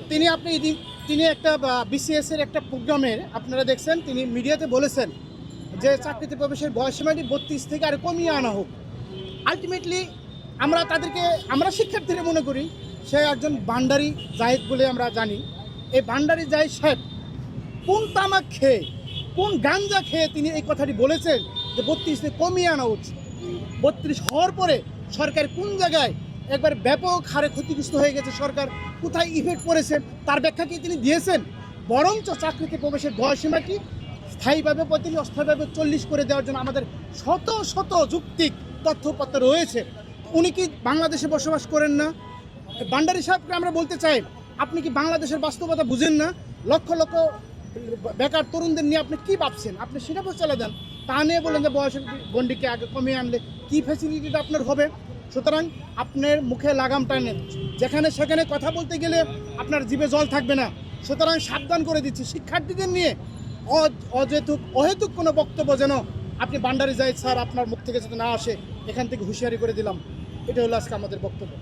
তিনি একটা বিসিএস এর একটা প্রোগ্রামের আপনারা দেখছেন, তিনি মিডিয়াতে বলেছেন যে চাকরিতে প্রবেশের বয়সসীমাটি 32 থেকে আর কমিয়ে আনা হোক। আলটিমেটলি আমরা শিক্ষার্থীরা মনে করি সে একজন ভান্ডারি জাহিদ বলে আমরা জানি। এই ভান্ডারি জাহিদ সাহেব কোন তামাক খেয়ে, কোন গাঞ্জা খেয়ে তিনি এই কথাটি বলেছেন যে 32 থেকে কমিয়ে আনা উচিত। 32 হওয়ার পরে সরকার কোন জায়গায় একবার ব্যাপক হারে ক্ষতিগ্রস্ত হয়ে গেছে, সরকার কোথায় ইফেক্ট পড়েছে তার ব্যাখ্যা কি তিনি দিয়েছেন? বরঞ্চ চাকরিতে প্রবেশের বয়সসীমাটি স্থায়ীভাবে 35, অস্থায়ীভাবে 40 করে দেওয়ার জন্য আমাদের শত শত যুক্তিক তথ্যপত্র রয়েছে। উনি কি বাংলাদেশে বসবাস করেন না? ভান্ডারী সাহেবকে আমরা বলতে চাই, আপনি কি বাংলাদেশের বাস্তবতা বুঝেন না? লক্ষ লক্ষ বেকার তরুণদের নিয়ে আপনি কি ভাবছেন? আপনি সেটা চালা দেন, তা নিয়ে বলেন যে বয়সের গণ্ডিকে আগে কমিয়ে আনলে কি ফ্যাসিলিটিটা আপনার হবে। সুতরাং আপনার মুখে লাগাম টানেন, যেখানে সেখানে কথা বলতে গেলে আপনার জিভে জল থাকবে না। সুতরাং সাবধান করে দিচ্ছি, শিক্ষার্থীদের নিয়ে অহেতুক কোনো বক্তব্য যেন আপনি ভান্ডারী জাহিদ স্যার আপনার মুখ থেকে যাতে না আসে, এখান থেকে হুঁশিয়ারি করে দিলাম। এটা হলো আজকে আমাদের বক্তব্য।